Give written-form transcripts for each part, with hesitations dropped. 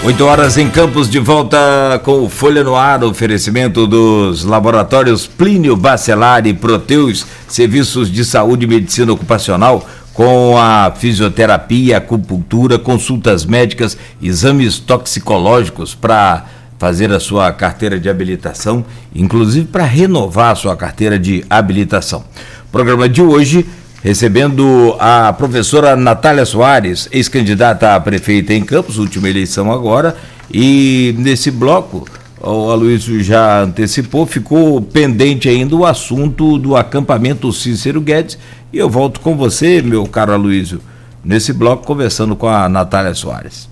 8 horas em Campos, de volta com o Folha no Ar, oferecimento dos laboratórios Plínio Bacelar e Proteus, serviços de saúde e medicina ocupacional, com a fisioterapia, acupuntura, consultas médicas, exames toxicológicos para fazer a sua carteira de habilitação, inclusive para renovar a sua carteira de habilitação. Programa de hoje, recebendo a professora Natália Soares, ex-candidata a prefeita em Campos, última eleição agora, e nesse bloco, o Aloysio já antecipou, ficou pendente ainda o assunto do acampamento Cícero Guedes, e eu volto com você, meu caro Aloysio, nesse bloco, conversando com a Natália Soares.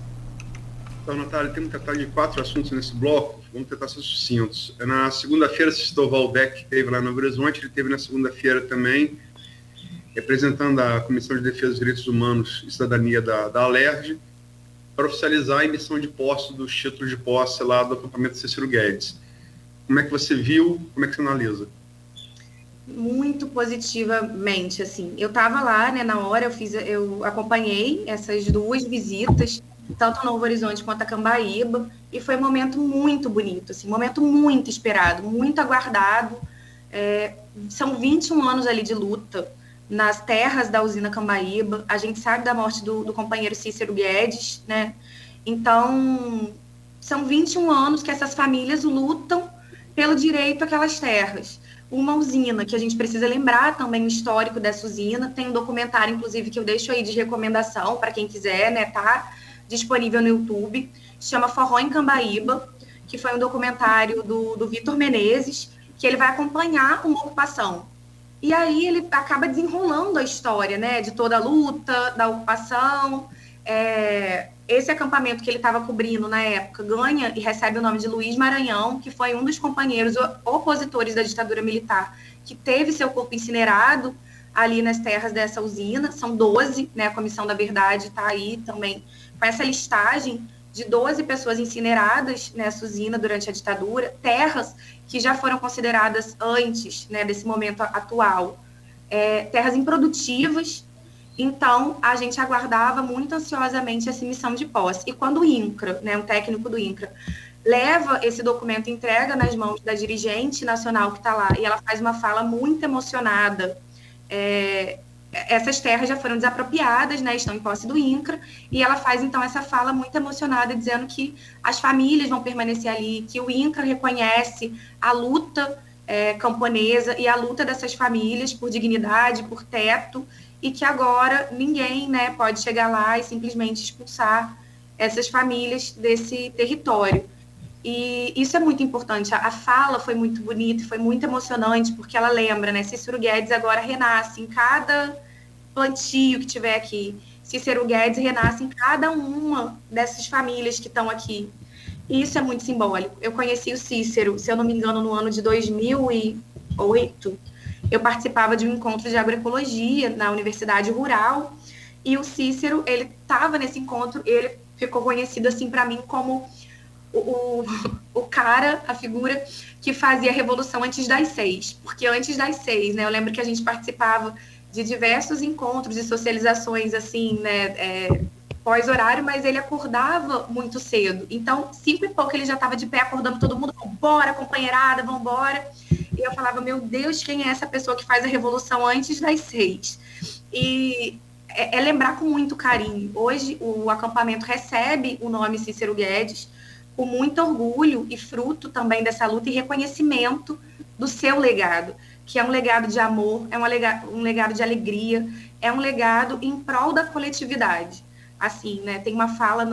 Então, Natália, temos que tratar de 4 assuntos nesse bloco, vamos tentar ser sucintos. Na segunda-feira, se citou o Valdec, que esteve lá no Horizonte, ele esteve na segunda-feira também, representando a Comissão de Defesa dos Direitos Humanos e Cidadania da Alerj, para oficializar a emissão de posse dos títulos de posse lá do acampamento Cícero Guedes. Como é que você viu, como é que você analisa? Muito positivamente, assim. Eu estava lá, né, na hora, eu acompanhei essas 2 visitas, tanto a Novo Horizonte quanto a Cambaíba, e foi um momento muito bonito, assim, um momento muito esperado, muito aguardado. São 21 anos ali de luta nas terras da usina Cambaíba. A gente sabe da morte do companheiro Cícero Guedes, né? Então, são 21 anos que essas famílias lutam pelo direito àquelas terras. Uma usina que a gente precisa lembrar também o histórico dessa usina, tem um documentário, inclusive, que eu deixo aí de recomendação para quem quiser, né? Tá disponível no YouTube, chama Forró em Cambaíba, que foi um documentário do Vitor Menezes, que ele vai acompanhar uma ocupação. E aí ele acaba desenrolando a história, né, de toda a luta, da ocupação. Esse acampamento que ele estava cobrindo na época ganha e recebe o nome de Luiz Maranhão, que foi um dos companheiros opositores da ditadura militar, que teve seu corpo incinerado ali nas terras dessa usina. São 12, né, a Comissão da Verdade está aí também com essa listagem de 12 pessoas incineradas nessa usina durante a ditadura, terras que já foram consideradas antes, né, desse momento atual, terras improdutivas. Então, a gente aguardava muito ansiosamente essa emissão de posse. E quando o INCRA, né, um técnico do INCRA, leva esse documento, entrega nas mãos da dirigente nacional que está lá, e ela faz uma fala muito emocionada, essas terras já foram desapropriadas, né, estão em posse do INCRA, e ela faz, então, essa fala muito emocionada, dizendo que as famílias vão permanecer ali, que o INCRA reconhece a luta camponesa e a luta dessas famílias por dignidade, por teto, e que agora ninguém, né, pode chegar lá e simplesmente expulsar essas famílias desse território. E isso é muito importante. A fala foi muito bonita, foi muito emocionante, porque ela lembra, né, Cícero Guedes agora renasce em cada plantio que tiver aqui. Cícero Guedes renasce em cada uma dessas famílias que estão aqui. E isso é muito simbólico. Eu conheci o Cícero, se eu não me engano, no ano de 2008. Eu participava de um encontro de agroecologia na Universidade Rural, e o Cícero, ele estava nesse encontro, ele ficou conhecido, assim, para mim, como o cara, a figura que fazia a revolução antes das 6, porque antes das 6, né, eu lembro que a gente participava de diversos encontros e socializações, assim, né, pós-horário, mas ele acordava muito cedo, então 5 e pouco ele já estava de pé acordando todo mundo, vambora, companheirada, vambora, e eu falava, meu Deus, quem é essa pessoa que faz a revolução antes das 6? E lembrar com muito carinho. Hoje o acampamento recebe o nome Cícero Guedes, com muito orgulho e fruto também dessa luta e reconhecimento do seu legado, que é um legado de amor, é um legado de alegria, é um legado em prol da coletividade. Assim, né, tem uma fala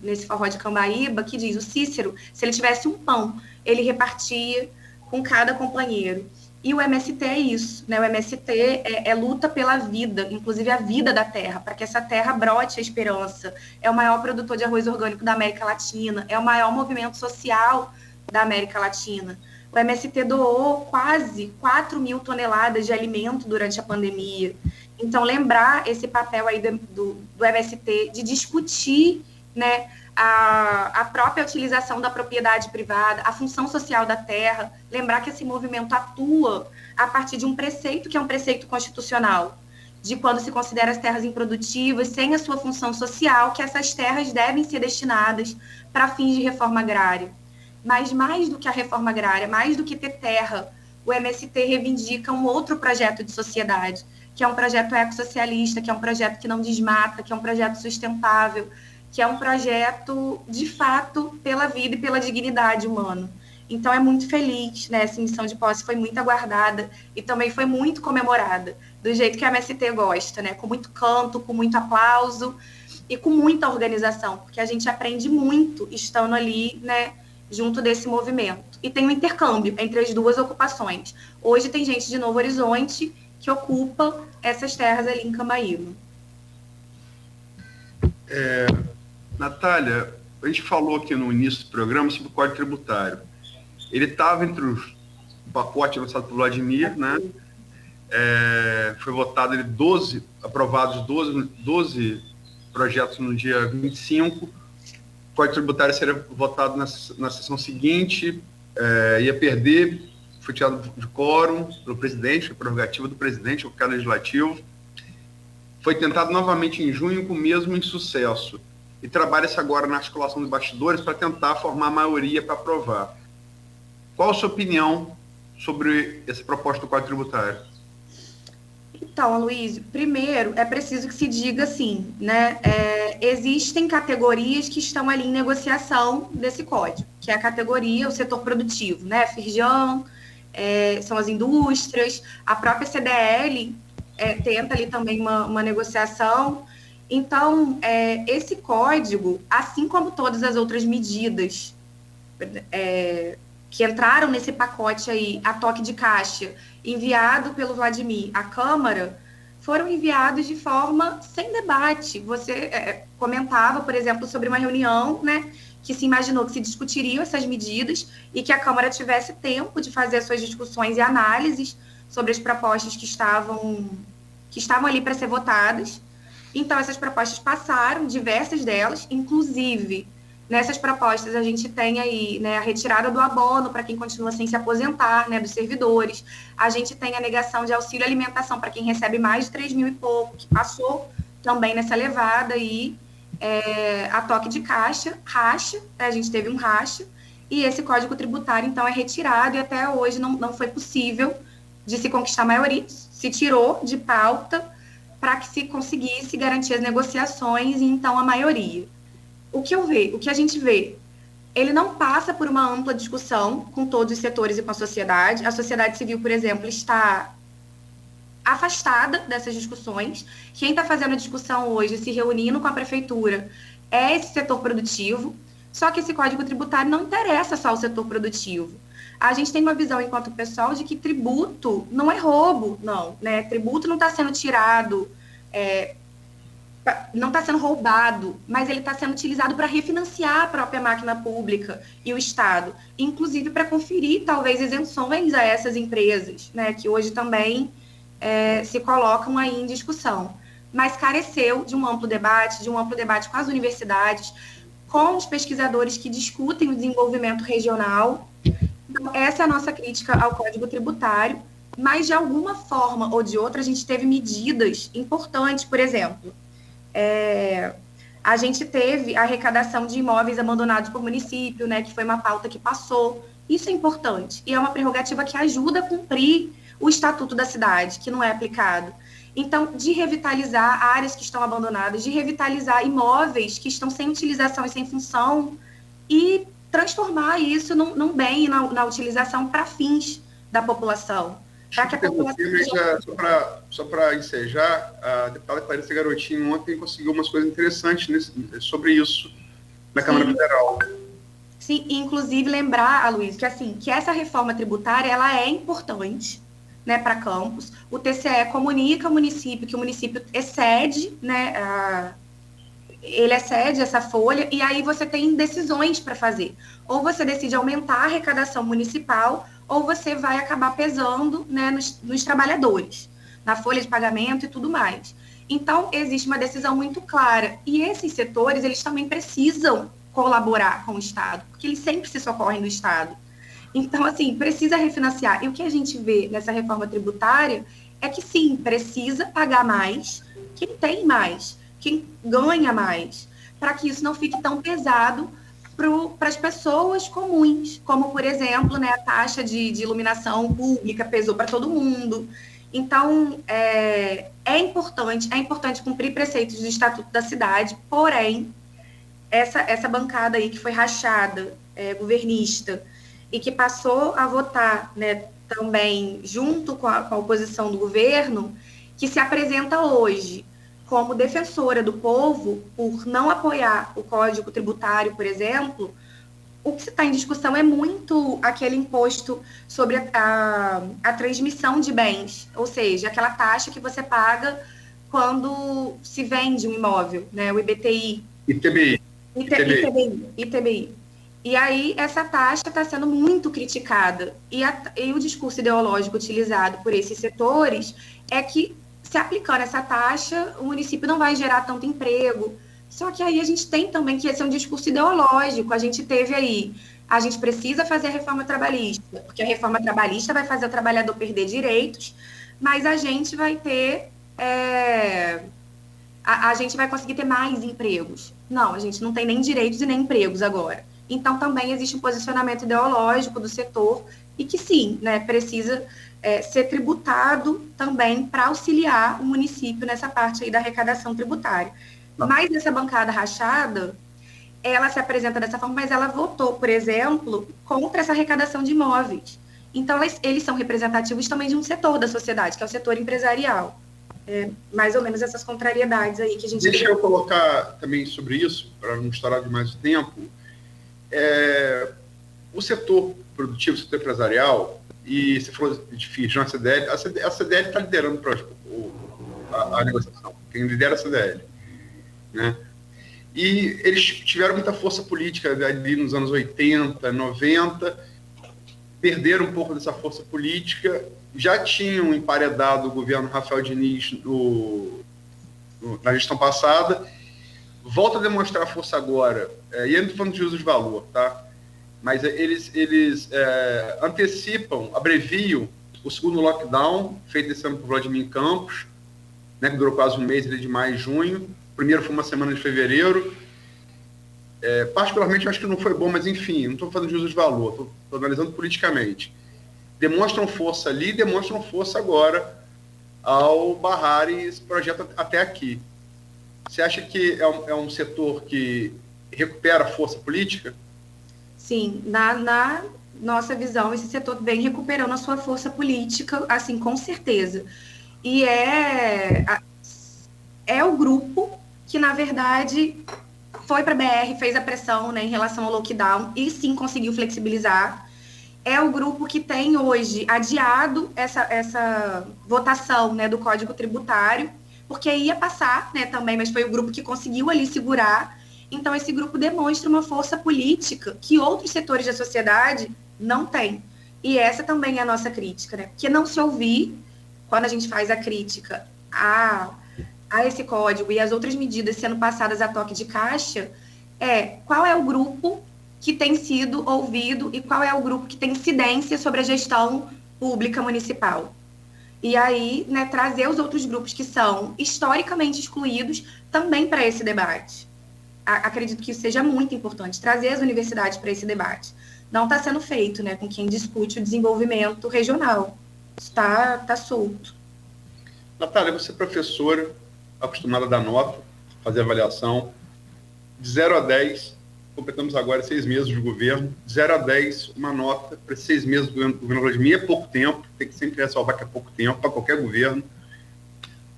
nesse Forró de Cambaíba que diz, o Cícero, se ele tivesse um pão, ele repartia com cada companheiro. E o MST é isso, né? O MST é luta pela vida, inclusive a vida da terra, para que essa terra brote a esperança. É o maior produtor de arroz orgânico da América Latina, é o maior movimento social da América Latina. O MST doou quase 4 mil toneladas de alimento durante a pandemia. Então, lembrar esse papel aí do MST de discutir, né, a própria utilização da propriedade privada, a função social da terra, lembrar que esse movimento atua a partir de um preceito que é um preceito constitucional, de quando se considera as terras improdutivas, sem a sua função social, que essas terras devem ser destinadas para fins de reforma agrária. Mas mais do que a reforma agrária, mais do que ter terra, o MST reivindica um outro projeto de sociedade, que é um projeto ecossocialista, que é um projeto que não desmata, que é um projeto sustentável, que é um projeto, de fato, pela vida e pela dignidade humana. Então, é muito feliz, né? Essa missão de posse foi muito aguardada e também foi muito comemorada, do jeito que a MST gosta, né? Com muito canto, com muito aplauso e com muita organização, porque a gente aprende muito estando ali, né, junto desse movimento. E tem um intercâmbio entre as duas ocupações. Hoje tem gente de Novo Horizonte que ocupa essas terras ali em Cambaíba. Natália, a gente falou aqui no início do programa sobre o Código Tributário. Ele estava entre o pacote lançado por Vladimir, né? Foi votado aprovados 12 projetos no dia 25. O Código Tributário seria votado na sessão seguinte, ia perder, foi tirado de quórum pelo presidente, a prerrogativa do presidente, o cargo legislativo. Foi tentado novamente em junho com o mesmo insucesso. E trabalha-se agora na articulação dos bastidores para tentar formar a maioria para aprovar. Qual a sua opinião sobre essa proposta do Código Tributário? Então, Luiz, primeiro é preciso que se diga assim, né? Existem categorias que estão ali em negociação desse código, que é a categoria, o setor produtivo, né? Firjan, são as indústrias, a própria CDL tenta ali também uma negociação. Então, esse código, assim como todas as outras medidas que entraram nesse pacote aí, a toque de caixa, enviado pelo Vladimir à Câmara, foram enviados de forma sem debate. Você comentava, por exemplo, sobre uma reunião, né, que se imaginou que se discutiriam essas medidas e que a Câmara tivesse tempo de fazer suas discussões e análises sobre as propostas que estavam ali para ser votadas. Então, essas propostas passaram, diversas delas, inclusive, nessas propostas a gente tem aí, né, a retirada do abono para quem continua sem se aposentar, né, dos servidores. A gente tem a negação de auxílio alimentação para quem recebe mais de 3 mil e pouco, que passou também nessa levada aí, a toque de caixa, racha, né, a gente teve um racha, e esse Código Tributário, então, é retirado e até hoje não foi possível de se conquistar a maioria, se tirou de pauta para que se conseguisse garantir as negociações e, então, a maioria. O que a gente vê, ele não passa por uma ampla discussão com todos os setores e com a sociedade. A sociedade civil, por exemplo, está afastada dessas discussões. Quem está fazendo a discussão hoje, se reunindo com a prefeitura, é esse setor produtivo. Só que esse Código Tributário não interessa só ao setor produtivo. A gente tem uma visão, enquanto pessoal, de que tributo não é roubo, não, né? Tributo não está sendo tirado, não está sendo roubado, mas ele está sendo utilizado para refinanciar a própria máquina pública e o Estado, inclusive para conferir, talvez, isenções a essas empresas, né, que hoje também se colocam aí em discussão. Mas careceu de um amplo debate com as universidades, com os pesquisadores que discutem o desenvolvimento regional. Então, essa é a nossa crítica ao Código Tributário, mas de alguma forma ou de outra a gente teve medidas importantes, por exemplo, a gente teve a arrecadação de imóveis abandonados por município, né, que foi uma pauta que passou. Isso é importante e é uma prerrogativa que ajuda a cumprir o Estatuto da Cidade, que não é aplicado. Então, de revitalizar áreas que estão abandonadas, de revitalizar imóveis que estão sem utilização e sem função e transformar isso num bem, na utilização para fins da população. Para que a população... Só para ensejar, a deputada Clarissa Garotinho ontem conseguiu umas coisas interessantes sobre isso na Câmara Federal. Sim, inclusive lembrar, Aloysio, que essa reforma tributária ela é importante, né, para Campos. O TCE comunica ao município que o município excede, né, ele excede essa folha, e aí você tem decisões para fazer. Ou você decide aumentar a arrecadação municipal, ou você vai acabar pesando, né, nos trabalhadores, na folha de pagamento e tudo mais. Então, existe uma decisão muito clara. E esses setores, eles também precisam colaborar com o Estado, porque eles sempre se socorrem do Estado. Então, assim, precisa refinanciar. E o que a gente vê nessa reforma tributária é que, sim, precisa pagar mais quem tem mais, quem ganha mais, para que isso não fique tão pesado para as pessoas comuns, como, por exemplo, né, a taxa de iluminação pública pesou para todo mundo. Então, é importante cumprir preceitos do Estatuto da Cidade, porém, essa bancada aí que foi rachada, governista, e que passou a votar, né, também junto com a oposição do governo, que se apresenta hoje como defensora do povo por não apoiar o Código Tributário, por exemplo, o que está em discussão é muito aquele imposto sobre a transmissão de bens, ou seja, aquela taxa que você paga quando se vende um imóvel, né, o IBTI. ITBI. E aí, essa taxa está sendo muito criticada. E o discurso ideológico utilizado por esses setores é que, se aplicando essa taxa, o município não vai gerar tanto emprego. Só que aí a gente tem também que esse é um discurso ideológico. A gente precisa fazer a reforma trabalhista, porque a reforma trabalhista vai fazer o trabalhador perder direitos, mas a gente vai ter... a gente vai conseguir ter mais empregos. Não, a gente não tem nem direitos e nem empregos agora. Então, também existe um posicionamento ideológico do setor e que, sim, né, precisa ser tributado também para auxiliar o município nessa parte aí da arrecadação tributária. Mas essa bancada rachada, ela se apresenta dessa forma, mas ela votou, por exemplo, contra essa arrecadação de imóveis. Então, eles são representativos também de um setor da sociedade, que é o setor empresarial. Mais ou menos essas contrariedades aí que a gente... Deixa eu colocar também sobre isso, para não estourar demais o tempo. O setor produtivo, o setor empresarial, e você falou de FIS, a CDL, a CDL está liderando a negociação. Quem lidera é a CDL. Né? E eles tiveram muita força política ali nos anos 80, 90, perderam um pouco dessa força política, já tinham emparedado o governo Rafael Diniz na gestão passada, volta a demonstrar força agora, e eu não estou falando de juízo de valor, tá? Mas eles antecipam, abreviam o segundo lockdown, feito esse ano por Vladimir Campos, né, que durou quase um mês, de maio e junho. O primeiro foi uma semana de fevereiro. Particularmente, eu acho que não foi bom, mas enfim, não estou fazendo juízo de valor, estou analisando politicamente. Demonstram força ali, demonstram força agora ao barrarem esse projeto até aqui. Você acha que é um setor que recupera a força política? Sim, na nossa visão, esse setor vem recuperando a sua força política, assim, com certeza. E é o grupo que, na verdade, foi para a BR, fez a pressão, né, em relação ao lockdown e sim conseguiu flexibilizar. É o grupo que tem hoje adiado essa votação, né, do Código Tributário, porque ia passar, né, também, mas foi o grupo que conseguiu ali segurar. Então, esse grupo demonstra uma força política que outros setores da sociedade não têm. E essa também é a nossa crítica, né? Porque não se ouvir, quando a gente faz a crítica a esse código e as outras medidas sendo passadas a toque de caixa, qual é o grupo que tem sido ouvido e qual é o grupo que tem incidência sobre a gestão pública municipal. E aí, né, trazer os outros grupos que são historicamente excluídos também para esse debate. Acredito que isso seja muito importante, trazer as universidades para esse debate. Não está sendo feito, né, com quem discute o desenvolvimento regional. Está solto. Natália, você é professora, acostumada a dar nota, fazer avaliação. De 0 a 10, completamos agora 6 meses de governo. De 0 a 10, uma nota para 6 meses do governo Vladimir. É pouco tempo, tem que sempre ressalvar que é pouco tempo para qualquer governo.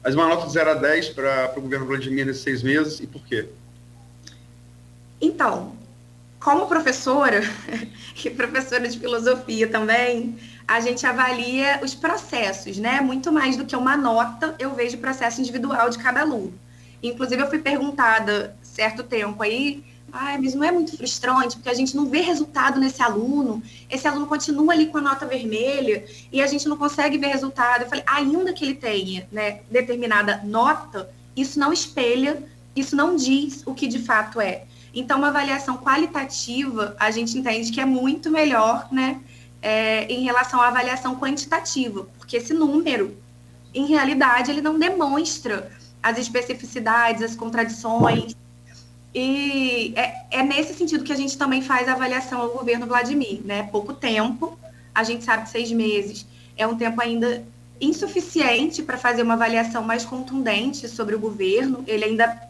Mas uma nota de 0 a 10 para o governo Vladimir nesses 6 meses, e por quê? Então, como professora, e professora de filosofia também, a gente avalia os processos, né? Muito mais do que uma nota, eu vejo o processo individual de cada aluno. Inclusive, eu fui perguntada, certo tempo aí, mas não é muito frustrante, porque a gente não vê resultado nesse aluno, esse aluno continua ali com a nota vermelha, e a gente não consegue ver resultado. Eu falei, ainda que ele tenha, né, determinada nota, isso não espelha, isso não diz o que de fato é. Então, uma avaliação qualitativa, a gente entende que é muito melhor, né, em relação à avaliação quantitativa, porque esse número, em realidade, ele não demonstra as especificidades, as contradições, e é nesse sentido que a gente também faz a avaliação ao governo Vladimir, né? Pouco tempo, a gente sabe que 6 meses é um tempo ainda insuficiente para fazer uma avaliação mais contundente sobre o governo, ele ainda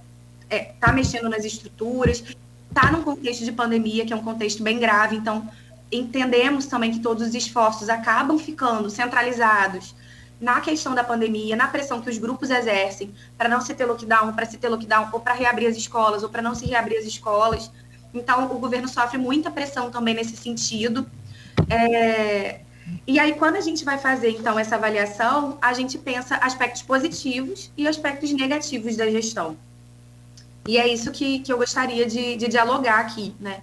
está mexendo nas estruturas, está num contexto de pandemia, que é um contexto bem grave, então entendemos também que todos os esforços acabam ficando centralizados na questão da pandemia, na pressão que os grupos exercem para não se ter lockdown, ou para reabrir as escolas, ou para não se reabrir as escolas. Então, o governo sofre muita pressão também nesse sentido. E aí, quando a gente vai fazer, então, essa avaliação, a gente pensa aspectos positivos e aspectos negativos da gestão. E é isso que eu gostaria de dialogar aqui, né?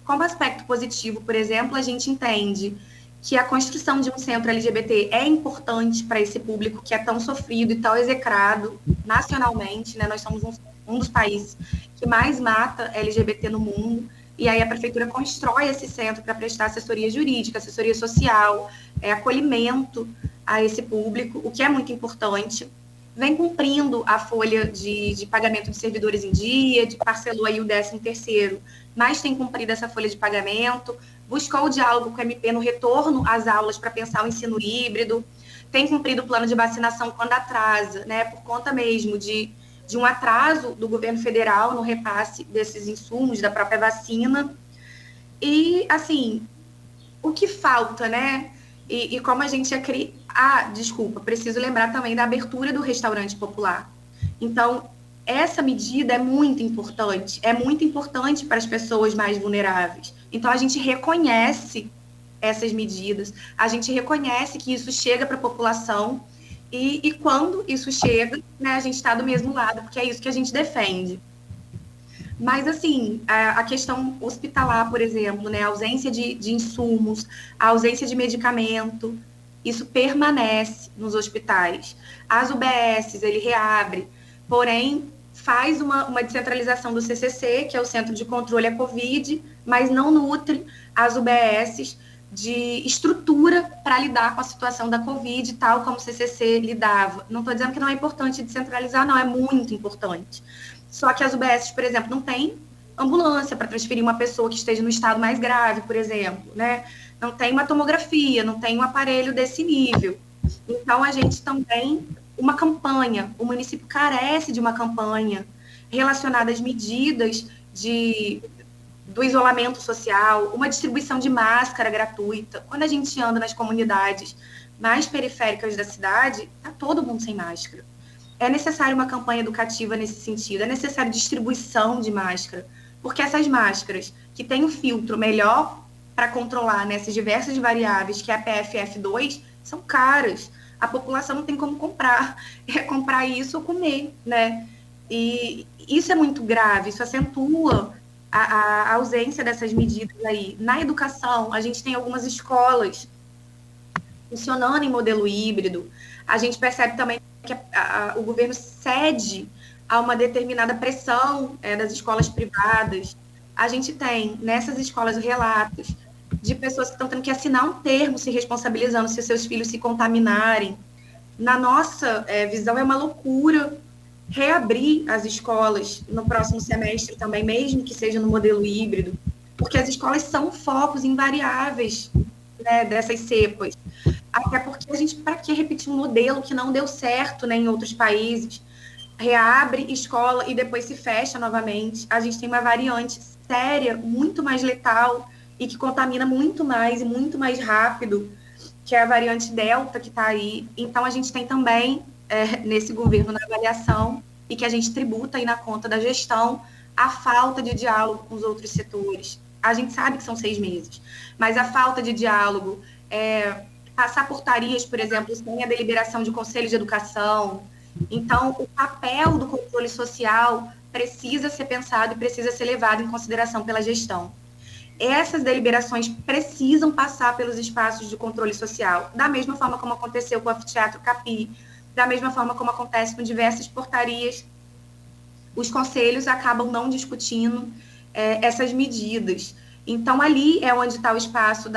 Como aspecto positivo, por exemplo, a gente entende que a construção de um centro LGBT é importante para esse público que é tão sofrido e tão execrado nacionalmente, né? Nós somos um dos países que mais mata LGBT no mundo, e aí a prefeitura constrói esse centro para prestar assessoria jurídica, assessoria social, acolhimento a esse público, o que é muito importante. Vem cumprindo a folha de pagamento de servidores em dia, parcelou aí o 13º, mas tem cumprido essa folha de pagamento, buscou o diálogo com o MP no retorno às aulas para pensar o ensino híbrido, tem cumprido o plano de vacinação quando atrasa, né, por conta mesmo de um atraso do governo federal no repasse desses insumos, da própria vacina. E, assim, o que falta, né? E como a gente preciso lembrar também da abertura do restaurante popular. Então, essa medida é muito importante para as pessoas mais vulneráveis. Então, a gente reconhece essas medidas, a gente reconhece que isso chega para a população, e quando isso chega, né, a gente está do mesmo lado, porque é isso que a gente defende. Mas, assim, a questão hospitalar, por exemplo, né, a ausência de insumos, a ausência de medicamento, isso permanece nos hospitais. As UBSs, ele reabre, porém, faz uma descentralização do CCC, que é o Centro de Controle à Covid, mas não nutre as UBSs de estrutura para lidar com a situação da Covid, tal como o CCC lidava. Não estou dizendo que não é importante descentralizar, não, é muito importante. Só que as UBSs, por exemplo, não tem ambulância para transferir uma pessoa que esteja no estado mais grave, por exemplo, né? Não tem uma tomografia, não tem um aparelho desse nível. Então, a gente também, uma campanha, o município carece de uma campanha relacionada às medidas do isolamento social, uma distribuição de máscara gratuita. Quando a gente anda nas comunidades mais periféricas da cidade, está todo mundo sem máscara. É necessário uma campanha educativa nesse sentido, é necessário distribuição de máscara, porque essas máscaras que têm um filtro melhor para controlar nessas diversas variáveis, que é a PFF2, são caras. A população não tem como comprar isso ou comer, né? E isso é muito grave, isso acentua a ausência dessas medidas aí. Na educação, a gente tem algumas escolas funcionando em modelo híbrido. A gente percebe também que o governo cede a uma determinada pressão das escolas privadas. A gente tem, nessas escolas, relatos de pessoas que estão tendo que assinar um termo se responsabilizando se os seus filhos se contaminarem. Na nossa visão, é uma loucura reabrir as escolas no próximo semestre também, mesmo que seja no modelo híbrido, porque as escolas são focos invariáveis, né, dessas cepas. Até porque a gente, para que repetir um modelo que não deu certo, né, em outros países? Reabre escola e depois se fecha novamente. A gente tem uma variante séria, muito mais letal e que contamina muito mais e muito mais rápido, que é a variante Delta que está aí. Então, a gente tem também, nesse governo, na avaliação, e que a gente tributa aí na conta da gestão, a falta de diálogo com os outros setores. A gente sabe que são 6 meses, mas a falta de diálogo, passar portarias, por exemplo, sem a deliberação de conselho de educação. Então, o papel do controle social precisa ser pensado e precisa ser levado em consideração pela gestão. Essas deliberações precisam passar pelos espaços de controle social, da mesma forma como aconteceu com o Anfiteatro Capi, da mesma forma como acontece com diversas portarias. Os conselhos acabam não discutindo essas medidas. Então, ali é onde está o espaço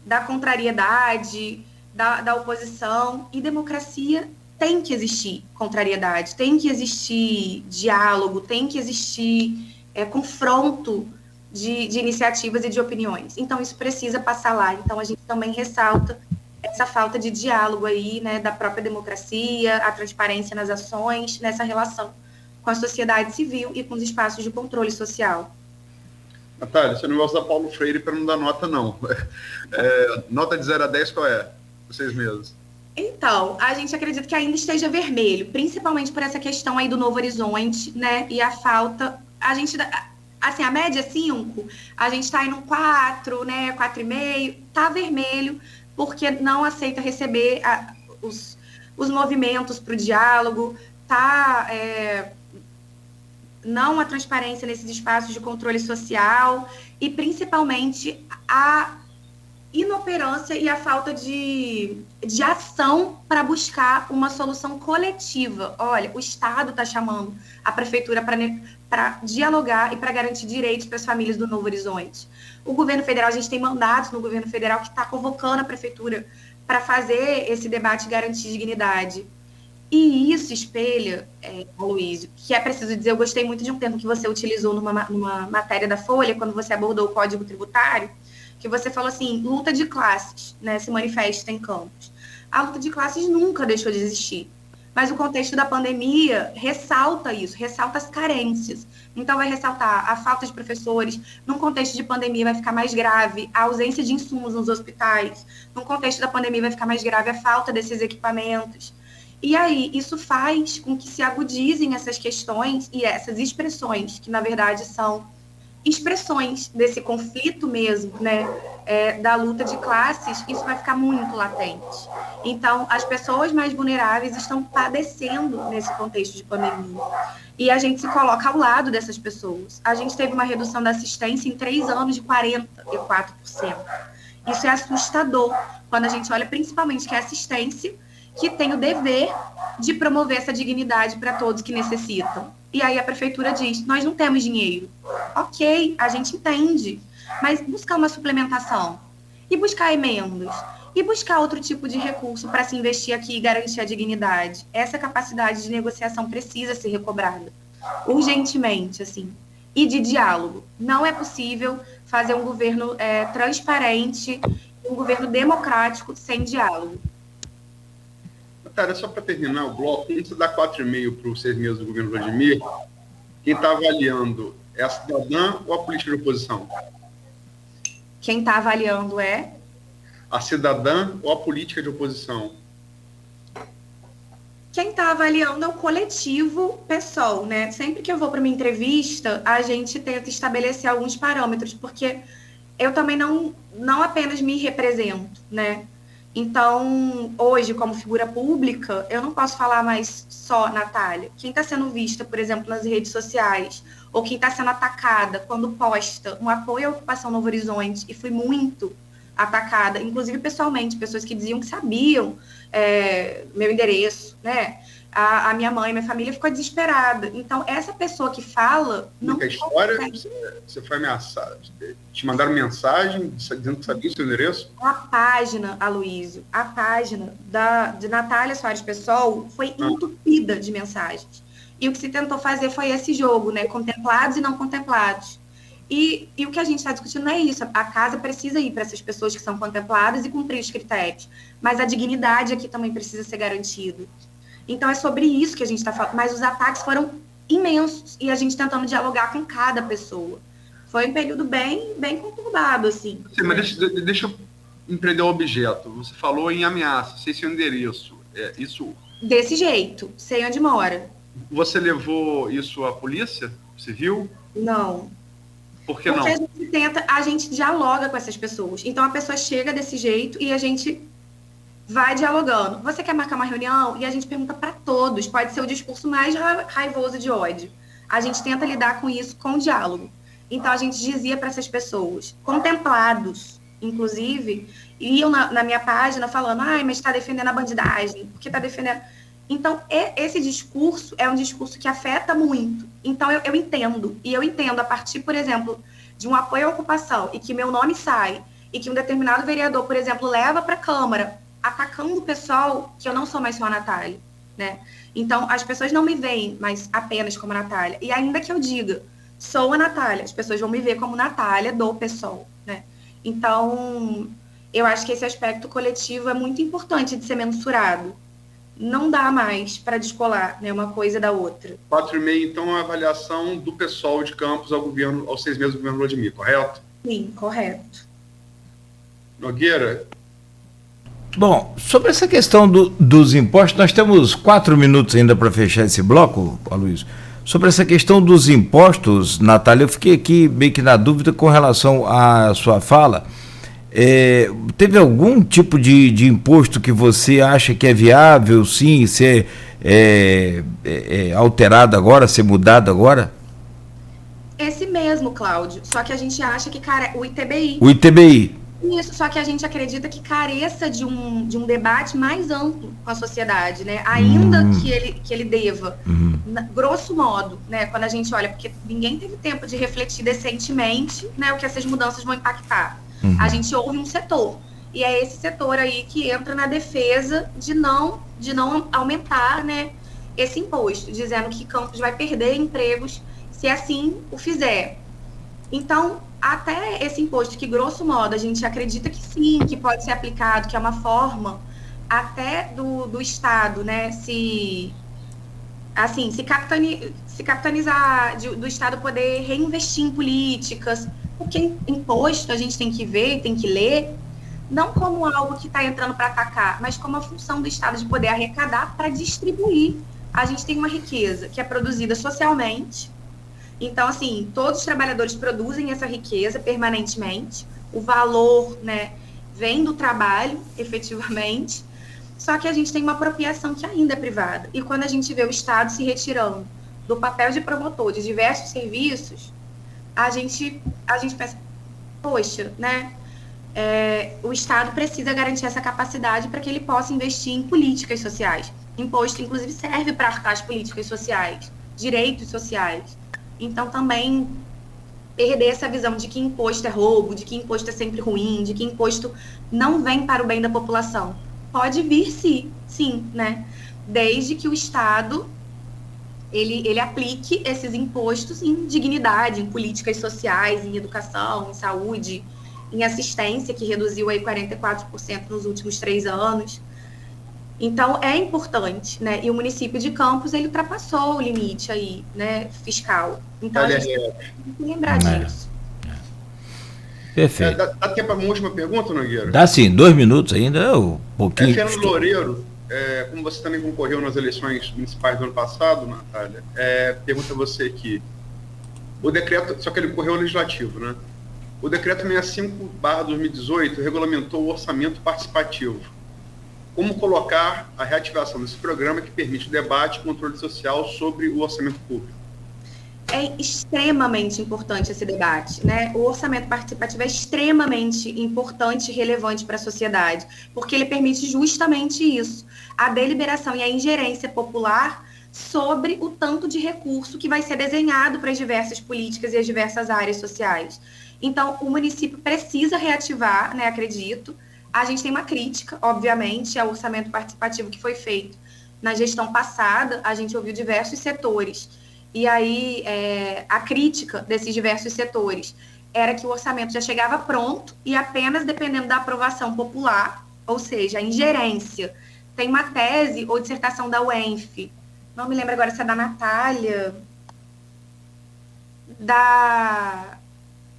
da contrariedade, da oposição, e democracia tem que existir contrariedade, tem que existir diálogo, tem que existir confronto de iniciativas e de opiniões. Então, isso precisa passar lá. Então, a gente também ressalta essa falta de diálogo aí, né, da própria democracia, a transparência nas ações, nessa relação com a sociedade civil e com os espaços de controle social. Natália, você não vai usar Paulo Freire para não dar nota, não. Nota de 0 a 10 qual é? Vocês mesmos. Então, a gente acredita que ainda esteja vermelho, principalmente por essa questão aí do Novo Horizonte, né, e a falta, assim, a média é 5, a gente está em um 4, né, 4,5, tá vermelho, porque não aceita receber os movimentos para o diálogo, não a transparência nesses espaços de controle social e, principalmente, a inoperância e a falta de ação para buscar uma solução coletiva. Olha, o Estado está chamando a Prefeitura para dialogar e para garantir direitos para as famílias do Novo Horizonte. O governo federal, a gente tem mandatos no governo federal que está convocando a Prefeitura para fazer esse debate e garantir dignidade. E isso espelha, Aloysio, que é preciso dizer, eu gostei muito de um termo que você utilizou numa matéria da Folha, quando você abordou o Código Tributário, que você falou assim, luta de classes, né, se manifesta em campos. A luta de classes nunca deixou de existir, mas o contexto da pandemia ressalta isso, ressalta as carências. Então, vai ressaltar a falta de professores, num contexto de pandemia vai ficar mais grave a ausência de insumos nos hospitais, num contexto da pandemia vai ficar mais grave a falta desses equipamentos. E aí, isso faz com que se agudizem essas questões e essas expressões, que na verdade são expressões desse conflito mesmo, né, da luta de classes, isso vai ficar muito latente. Então, as pessoas mais vulneráveis estão padecendo nesse contexto de pandemia. E a gente se coloca ao lado dessas pessoas. A gente teve uma redução da assistência em 3 anos de 44%. Isso é assustador, quando a gente olha principalmente que é a assistência que tem o dever de promover essa dignidade para todos que necessitam. E aí a prefeitura diz, nós não temos dinheiro. Ok, a gente entende, mas buscar uma suplementação, e buscar emendas, e buscar outro tipo de recurso para se investir aqui e garantir a dignidade. Essa capacidade de negociação precisa ser recobrada, urgentemente, assim, e de diálogo. Não é possível fazer um governo transparente, um governo democrático sem diálogo. Natália, só para terminar o bloco, antes de dar 4,5 para os 6 meses do governo Vladimir, quem está avaliando é a cidadã ou a política de oposição? Quem está avaliando é? A cidadã ou a política de oposição? Quem está avaliando é o coletivo PSOL, né? Sempre que eu vou para uma entrevista, a gente tenta estabelecer alguns parâmetros, porque eu também não apenas me represento, né? Então, hoje, como figura pública, eu não posso falar mais só Natália. Quem está sendo vista, por exemplo, nas redes sociais, ou quem está sendo atacada quando posta um apoio à ocupação Novo Horizonte, e fui muito atacada, inclusive pessoalmente, pessoas que diziam que sabiam meu endereço, né? A minha mãe, minha família ficou desesperada. Então, essa pessoa que fala... A história, você foi ameaçada? Te mandaram mensagem dizendo que sabia o seu endereço? A página, Aloysio, a página de Natália Soares PSOL foi entupida de mensagens. E o que se tentou fazer foi esse jogo, né? Contemplados e não contemplados. E o que a gente está discutindo não é isso. A casa precisa ir para essas pessoas que são contempladas e cumprir os critérios. Mas a dignidade aqui também precisa ser garantida. Então, é sobre isso que a gente está falando. Mas os ataques foram imensos e a gente tentando dialogar com cada pessoa. Foi um período bem conturbado, assim. Sim, mas deixa eu empreender o objeto. Você falou em ameaça, sei seu endereço. Isso... Desse jeito, sei onde mora. Você levou isso à polícia civil? Não. Por que não? Porque a gente dialoga com essas pessoas. Então, a pessoa chega desse jeito e a gente vai dialogando. Você quer marcar uma reunião? E a gente pergunta para todos. Pode ser o discurso mais raivoso de ódio. A gente tenta lidar com isso com diálogo. Então, a gente dizia para essas pessoas, contemplados, inclusive, iam na minha página falando, mas está defendendo a bandidagem, porque está defendendo... Então, esse discurso é um discurso que afeta muito. Então, eu entendo. E eu entendo a partir, por exemplo, de um apoio à ocupação e que meu nome sai e que um determinado vereador, por exemplo, leva para a Câmara, atacando o pessoal, que eu não sou mais só a Natália, né? Então, as pessoas não me veem mais apenas como a Natália. E ainda que eu diga, sou a Natália, as pessoas vão me ver como Natália do PSOL, né? Então, eu acho que esse aspecto coletivo é muito importante de ser mensurado. Não dá mais para descolar, né, uma coisa da outra. 4,5, então, a avaliação do PSOL de Campos ao governo, aos 6 meses do governo Vladimir, correto? Sim, correto. Nogueira? Bom, sobre essa questão dos impostos, nós temos 4 minutos ainda para fechar esse bloco, Aloysio. Sobre essa questão dos impostos, Natália, eu fiquei aqui meio que na dúvida com relação à sua fala. Teve algum tipo de imposto que você acha que é viável, sim, ser alterado agora, ser mudado agora? Esse mesmo, Cláudio, só que a gente acha que, o ITBI. O ITBI. Isso, só que a gente acredita que careça de um debate mais amplo com a sociedade, né? Ainda que ele deva, grosso modo, né? Quando a gente olha, porque ninguém teve tempo de refletir decentemente, né, o que essas mudanças vão impactar. A gente ouve um setor, e é esse setor aí que entra na defesa de não aumentar, né, esse imposto, dizendo que Campos vai perder empregos se assim o fizer. Então, até esse imposto que, grosso modo, a gente acredita que sim, que pode ser aplicado, que é uma forma até do Estado, né, se capitalizar, do Estado poder reinvestir em políticas, porque imposto a gente tem que ver, tem que ler, não como algo que está entrando para atacar, mas como a função do Estado de poder arrecadar para distribuir. A gente tem uma riqueza que é produzida socialmente. Então, assim, todos os trabalhadores produzem essa riqueza permanentemente. O valor, né, vem do trabalho, efetivamente. Só que a gente tem uma apropriação que ainda é privada. E quando a gente vê o Estado se retirando do papel de promotor de diversos serviços, a gente pensa, poxa, né? O Estado precisa garantir essa capacidade para que ele possa investir em políticas sociais. Imposto, inclusive, serve para arcar as políticas sociais, direitos sociais. Então, também perder essa visão de que imposto é roubo, de que imposto é sempre ruim, de que imposto não vem para o bem da população. Pode vir, sim, né? Desde que o Estado ele aplique esses impostos em dignidade, em políticas sociais, em educação, em saúde, em assistência, que reduziu aí 44% nos últimos 3 anos. Então, é importante, né? E o município de Campos, ele ultrapassou o limite aí, né, fiscal. Então, a gente tem que lembrar disso. Perfeito. Dá tempo para uma última pergunta, Nogueira? Dá sim, 2 minutos ainda, um pouquinho. Fernando Loureiro, como você também concorreu nas eleições municipais do ano passado, Natália, pergunta a você aqui. O decreto, só que ele correu legislativo, né? O decreto 65/2018 regulamentou o orçamento participativo. Como colocar a reativação desse programa que permite o debate e controle social sobre o orçamento público? É extremamente importante esse debate, né? O orçamento participativo é extremamente importante e relevante para a sociedade, porque ele permite justamente isso, a deliberação e a ingerência popular sobre o tanto de recurso que vai ser desenhado para as diversas políticas e as diversas áreas sociais. Então, o município precisa reativar, né, acredito. A gente tem uma crítica, obviamente, ao orçamento participativo que foi feito na gestão passada. A gente ouviu diversos setores. E aí, a crítica desses diversos setores era que o orçamento já chegava pronto e apenas dependendo da aprovação popular, ou seja, a ingerência. Tem uma tese ou dissertação da UENF, não me lembro agora se é da Natália,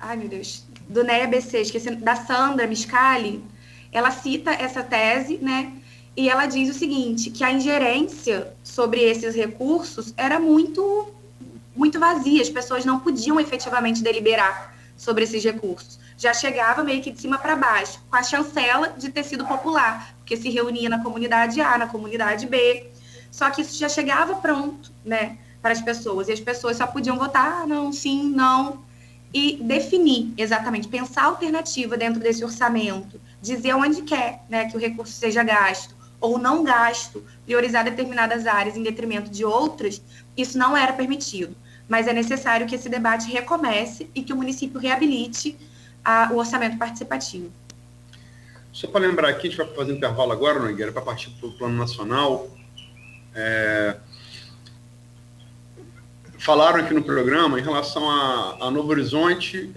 ai meu Deus, do NEA-BC, esqueci, da Sandra Miscali. Ela cita essa tese, né? E ela diz o seguinte, que a ingerência sobre esses recursos era muito vazia, as pessoas não podiam efetivamente deliberar sobre esses recursos. Já chegava meio que de cima para baixo, com a chancela de tecido popular, porque se reunia na comunidade A, na comunidade B, só que isso já chegava pronto, né, para as pessoas, e as pessoas só podiam votar não, sim, não, e definir exatamente, pensar a alternativa dentro desse orçamento, dizer onde quer, né, que o recurso seja gasto ou não gasto, priorizar determinadas áreas em detrimento de outras, isso não era permitido. Mas é necessário que esse debate recomece e que o município reabilite o orçamento participativo. Só para lembrar aqui, a gente vai fazer um intervalo agora, Nogueira, para partir para o Plano Nacional. Falaram aqui no programa em relação a Novo Horizonte.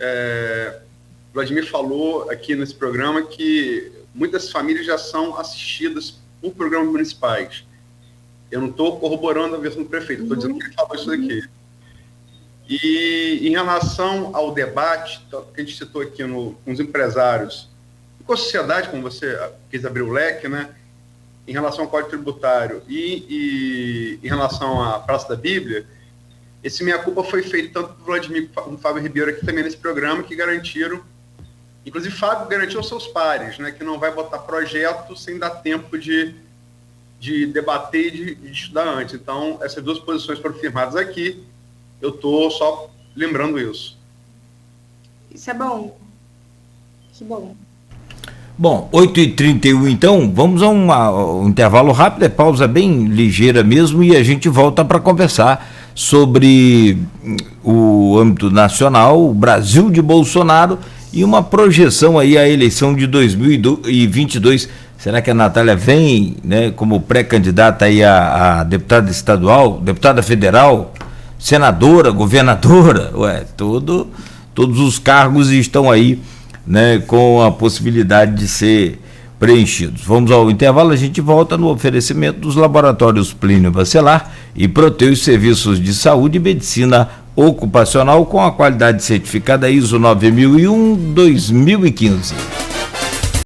Vladimir falou aqui nesse programa que muitas famílias já são assistidas por programas municipais. Eu não estou corroborando a versão do prefeito, estou dizendo que ele falou isso daqui. E em relação ao debate que a gente citou aqui com os empresários, com a sociedade, como você quis abrir o leque, né, em relação ao Código Tributário e em relação à Praça da Bíblia, esse meia-culpa foi feito tanto por Vladimir como Fábio Ribeiro aqui também nesse programa, que garantiram, inclusive Fábio garantiu aos seus pares, né, que não vai botar projeto sem dar tempo de debater e de estudar antes. Então, essas duas posições foram firmadas aqui, eu estou só lembrando isso. Isso é bom. Que bom. Bom, 8h31 então, vamos a um intervalo rápido, pausa bem ligeira mesmo, e a gente volta para conversar sobre o âmbito nacional, o Brasil de Bolsonaro e uma projeção aí à eleição de 2022. Será que a Natália vem, né, como pré-candidata aí a deputada estadual, deputada federal, senadora, governadora? Todos os cargos estão aí, né, com a possibilidade de ser preenchidos. Vamos ao intervalo, a gente volta no oferecimento dos laboratórios Plínio Bacelar e Proteus Serviços de Saúde e Medicina Ocupacional com a qualidade certificada ISO 9001-2015.